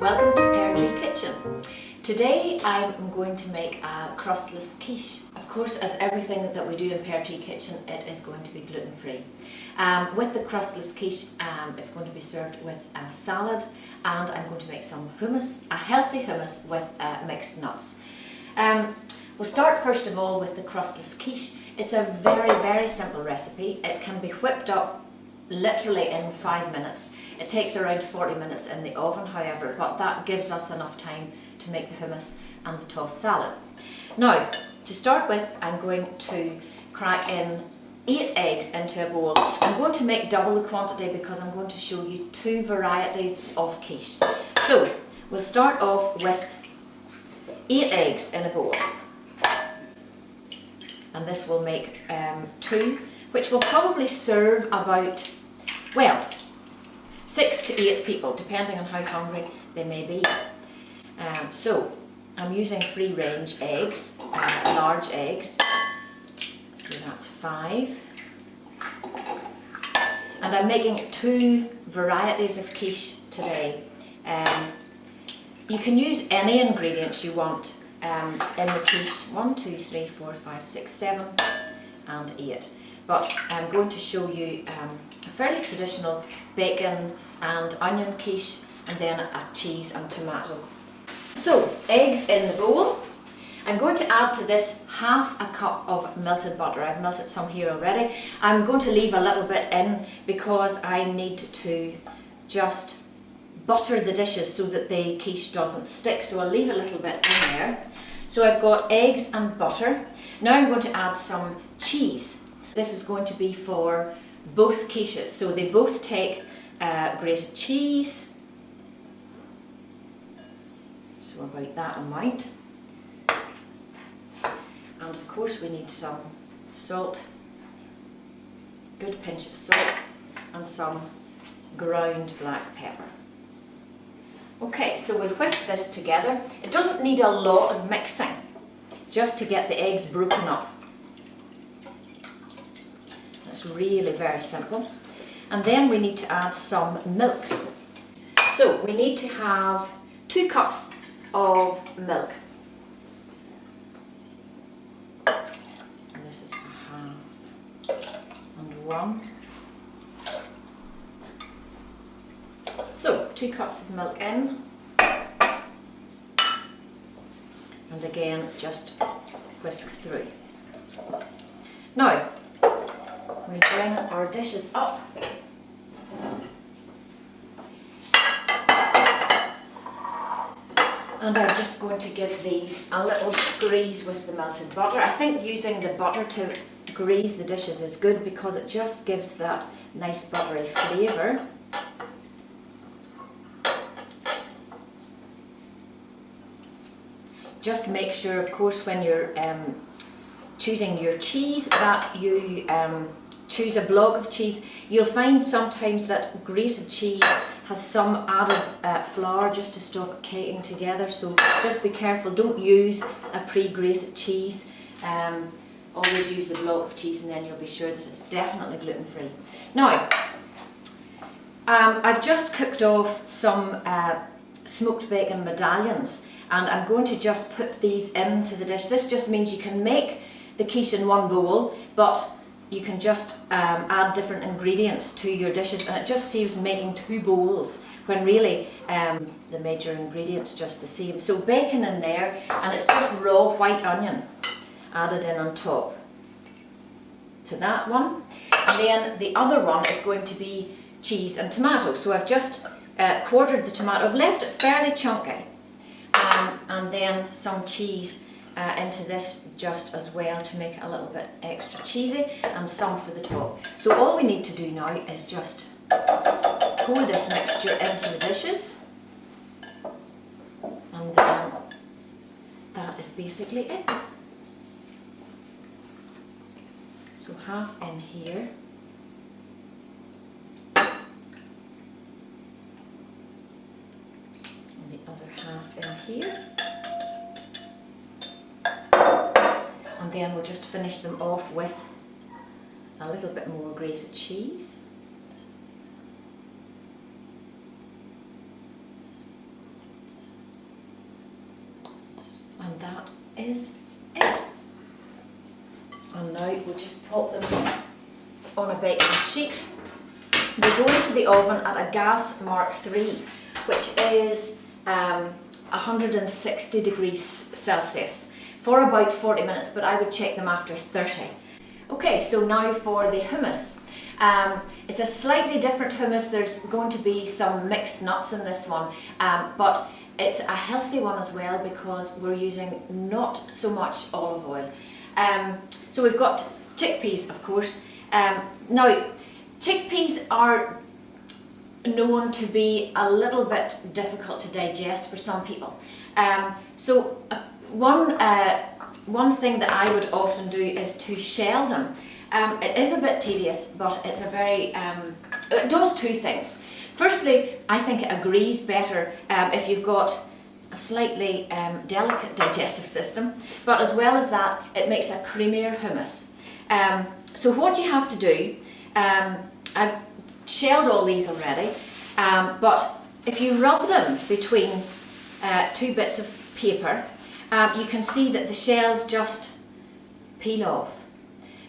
Welcome to Pear Tree Kitchen. Today I'm going to make a crustless quiche. Of course, as everything that we do in Pear Tree Kitchen, it is going to be gluten-free. With the crustless quiche, it's going to be served with a salad, and I'm going to make some hummus, a healthy hummus with mixed nuts. We'll start first of all with the crustless quiche. It's a very simple recipe. It can be whipped up literally in 5 minutes. It takes around 40 minutes in the oven, however, but that gives us enough time to make the hummus and the tossed salad. Now, to start with, I'm going to crack in 8 eggs into a bowl. I'm going to make double the quantity because I'm going to show you 2 varieties of quiche. So, we'll start off with 8 eggs in a bowl. And this will make 2, which will probably serve about, well, 6 to 8 people, depending on how hungry they may be. So, I'm using free range eggs, large eggs, so that's 5. And I'm making 2 varieties of quiche today. You can use any ingredients you want in the quiche, 1, 2, 3, 4, 5, 6, 7 and 8. But I'm going to show you a fairly traditional bacon and onion quiche, and then a cheese and tomato. So, eggs in the bowl. I'm going to add to this half a cup of melted butter. I've melted some here already. I'm going to leave a little bit in because I need to just butter the dishes so that the quiche doesn't stick. So I'll leave a little bit in there. So I've got eggs and butter. Now I'm going to add some cheese. This is going to be for both quiches, so they both take grated cheese, so about that amount, and of course we need some salt, good pinch of salt, and some ground black pepper. Okay, so we'll whisk this together. It doesn't need a lot of mixing, just to get the eggs broken up. It's really very simple. And then we need to add some milk. So we need to have 2 cups of milk. So this is a half and 1. So 2 cups of milk in. And again, just whisk through. Now, we bring our dishes up. And I'm just going to give these a little grease with the melted butter. I think using the butter to grease the dishes is good because it just gives that nice buttery flavour. Just make sure, of course, when you're choosing your cheese that you choose a block of cheese. You'll find sometimes that grated cheese has some added flour just to stop it caking together, so just be careful, don't use a pre-grated cheese. Always use the block of cheese and then you'll be sure that it's definitely gluten-free. Now, I've just cooked off some smoked bacon medallions, and I'm going to just put these into the dish. This just means you can make the quiche in one bowl, but you can just add different ingredients to your dishes, and it just saves making 2 bowls when really the major ingredient's just the same. So bacon in there, and it's just raw white onion added in on top to that one. And then the other one is going to be cheese and tomato. So I've just quartered the tomato. I've left it fairly chunky, and then some cheese into this just as well to make it a little bit extra cheesy, and some for the top. So all we need to do now is just pour this mixture into the dishes, and then that is basically it. So half in here, and the other half in here. And then we'll just finish them off with a little bit more grated cheese. is it. And now we'll just pop them on a baking sheet. They go into the oven at a gas mark 3, which is 160 degrees Celsius for about 40 minutes, but I would check them after 30. Okay, so now for the hummus. It's a slightly different hummus. There's going to be some mixed nuts in this one, but it's a healthy one as well because we're using not so much olive oil. So we've got chickpeas, of course. Now, chickpeas are known to be a little bit difficult to digest for some people. One thing that I would often do is to shell them. It is a bit tedious, but it's a very, it does two things. Firstly, I think it agrees better if you've got a slightly delicate digestive system, but as well as that, it makes a creamier hummus. So what you have to do, I've shelled all these already, but if you rub them between two bits of paper, you can see that the shells just peel off.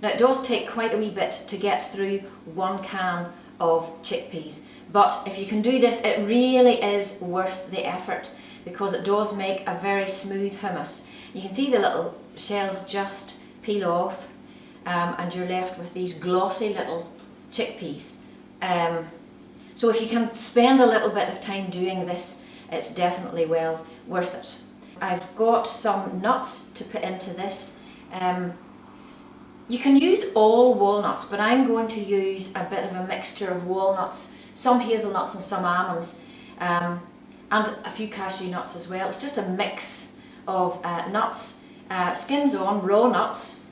Now it does take quite a wee bit to get through 1 can of chickpeas, but if you can do this, it really is worth the effort because it does make a very smooth hummus. You can see the little shells just peel off, and you're left with these glossy little chickpeas. So if you can spend a little bit of time doing this, it's definitely well worth it. I've got some nuts to put into this. You can use all walnuts, but I'm going to use a bit of a mixture of walnuts, some hazelnuts and some almonds, and a few cashew nuts as well. It's just a mix of nuts, skins on, raw nuts.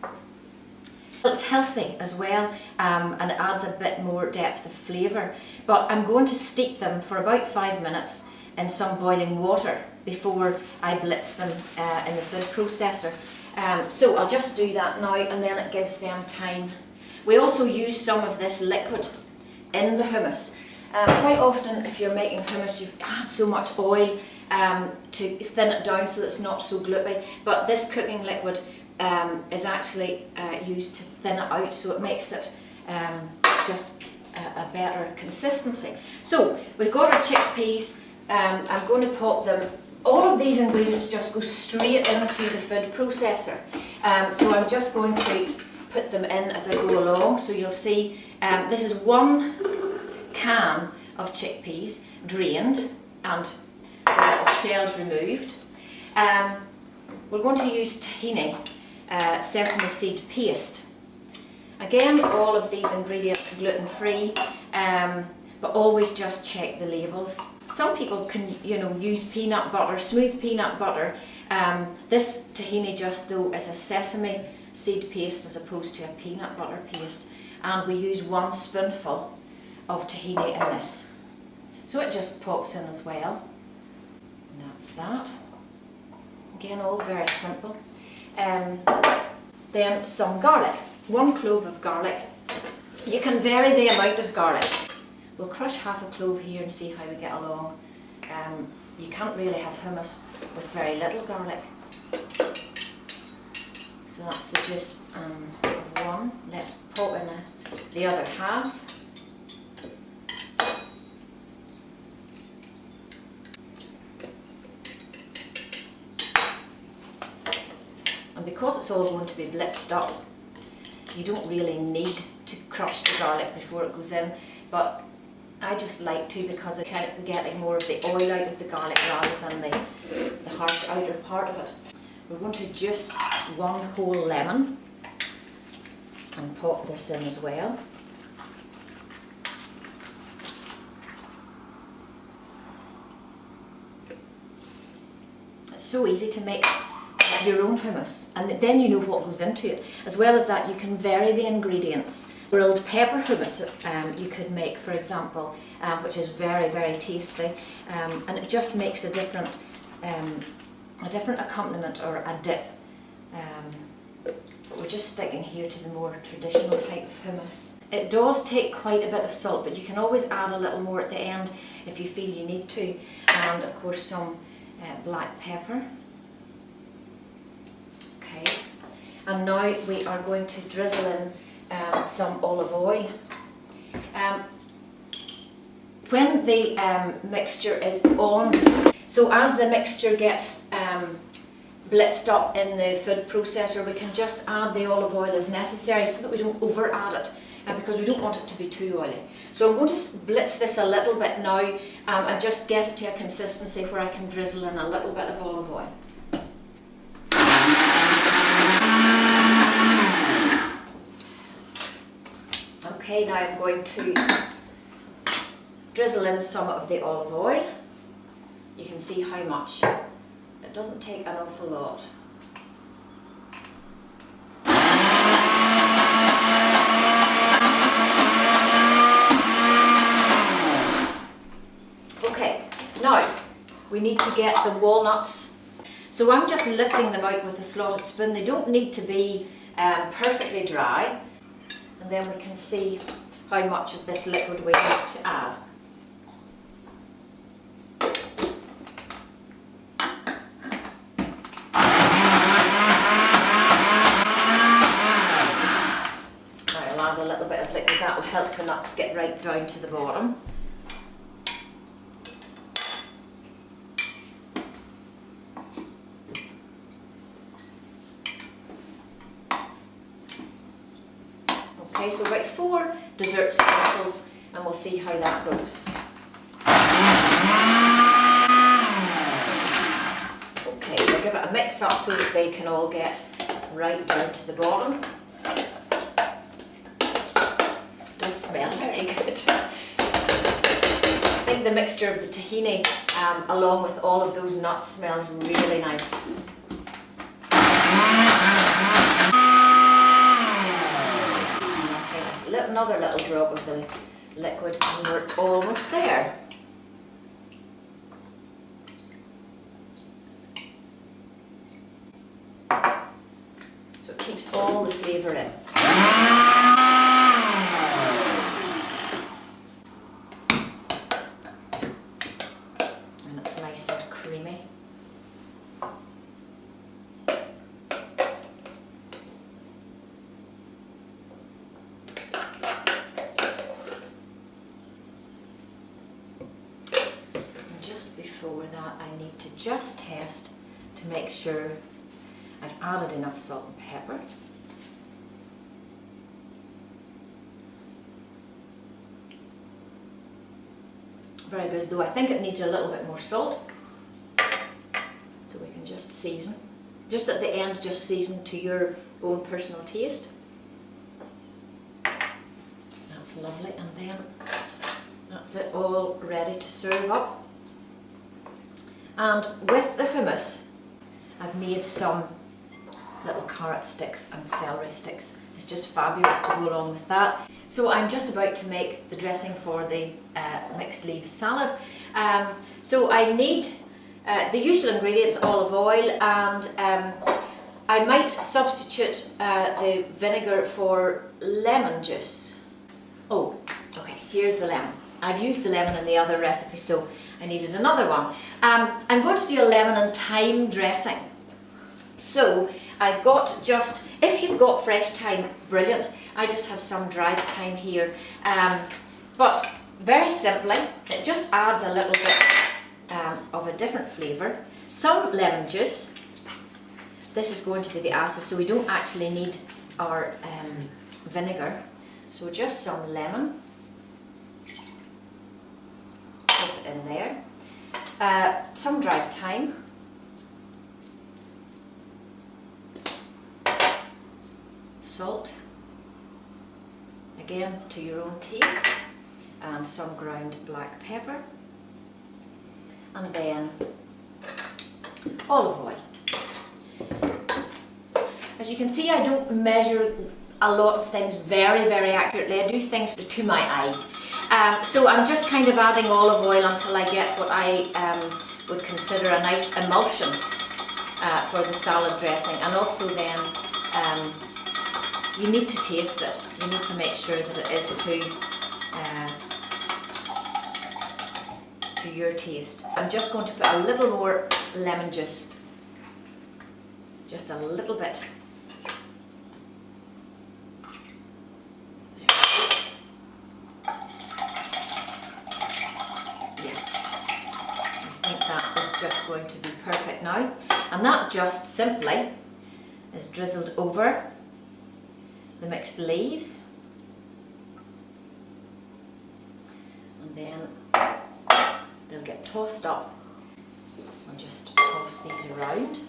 It's healthy as well, and it adds a bit more depth of flavour. But I'm going to steep them for about 5 minutes in some boiling water before I blitz them in the food processor. So I'll just do that now, and then it gives them time. We also use some of this liquid in the hummus. Quite often if you're making hummus, you add so much oil to thin it down so that it's not so gloopy, but this cooking liquid is actually used to thin it out, so it makes it just a better consistency. So we've got our chickpeas. I'm going to pop them. All of these ingredients just go straight into the food processor. So I'm just going to put them in as I go along. So you'll see this is 1 can of chickpeas drained and the little shells removed. We're going to use tahini, sesame seed paste. Again, all of these ingredients are gluten-free, but always just check the labels. Some people can, use peanut butter, smooth peanut butter. This tahini just though is a sesame seed paste as opposed to a peanut butter paste, and we use 1 spoonful of tahini in this. So it just pops in as well. And that's that. Again, all very simple. Then some garlic. 1 clove of garlic. You can vary the amount of garlic. We'll crush half a clove here and see how we get along. You can't really have hummus with very little garlic. So that's the juice of 1. Let's pop in the other half. And because it's all going to be blitzed up, you don't really need to crush the garlic before it goes in, but I just like to because I'm getting more of the oil out of the garlic rather than the harsh outer part of it. We're going to juice 1 whole lemon and pop this in as well. It's so easy to make your own hummus, and then you know what goes into it. As well as that, you can vary the ingredients. Grilled pepper hummus you could make, for example, which is very, very tasty, and it just makes a different accompaniment or a dip. But we're just sticking here to the more traditional type of hummus. It does take quite a bit of salt, but you can always add a little more at the end if you feel you need to, and of course some black pepper. And now we are going to drizzle in some olive oil. When the mixture is on, so as the mixture gets blitzed up in the food processor, we can just add the olive oil as necessary so that we don't over add it, because we don't want it to be too oily. So I'm going to blitz this a little bit now and just get it to a consistency where I can drizzle in a little bit of olive oil. Okay, now I'm going to drizzle in some of the olive oil. You can see how much. It doesn't take an awful lot. Okay, now we need to get the walnuts. So I'm just lifting them out with a slotted spoon. They don't need to be perfectly dry. And then we can see how much of this liquid we need to add. That will help the nuts get right down to the bottom. Okay, so about 4 dessert spoonfuls, and we'll see how that goes. Okay, we'll give it a mix up so that they can all get right down to the bottom. Does smell very good. I think the mixture of the tahini along with all of those nuts smells really nice. Another little drop of the liquid and we're almost there. So it keeps all the flavour in. And it's nice and creamy. Before that, I need to just test to make sure I've added enough salt and pepper. Very good, though I think it needs a little bit more salt. So we can just season. Just at the end, just season to your own personal taste. That's lovely, and then that's it, all ready to serve up. And with the hummus, I've made some little carrot sticks and celery sticks. It's just fabulous to go along with that. So I'm just about to make the dressing for the mixed leaf salad. So I need the usual ingredients, olive oil, and I might substitute the vinegar for lemon juice. Oh, okay, here's the lemon. I've used the lemon in the other recipe, so I needed another one. I'm going to do a lemon and thyme dressing. So I've got just, if you've got fresh thyme, brilliant. I just have some dried thyme here. But very simply, it just adds a little bit of a different flavour. Some lemon juice. This is going to be the acid, so we don't actually need our vinegar. So just some lemon. Put it in there. Some dried thyme. Salt. Again, to your own taste. And some ground black pepper. And then olive oil. As you can see, I don't measure a lot of things very, very accurately. I do things to my eye. So I'm just kind of adding olive oil until I get what I would consider a nice emulsion for the salad dressing. And also then, you need to taste it. You need to make sure that it is to your taste. I'm just going to put a little more lemon juice. Just a little bit. just going to be perfect now. And that just simply is drizzled over the mixed leaves. And then they'll get tossed up. I'll just toss these around.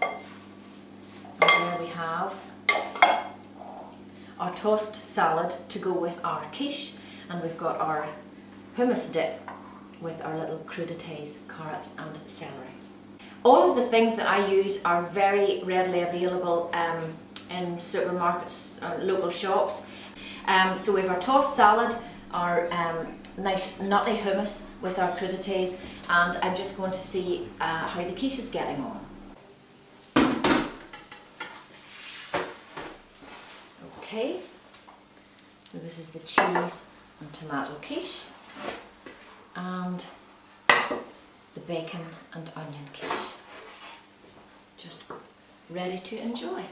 And there we have our tossed salad to go with our quiche, and we've got our hummus dip with our little crudités, carrots and celery. All of the things that I use are very readily available in supermarkets, local shops. So we have our tossed salad, our nice nutty hummus with our crudités, and I'm just going to see how the quiche is getting on. Okay, so this is the cheese and tomato quiche, and the bacon and onion quiche. Just ready to enjoy.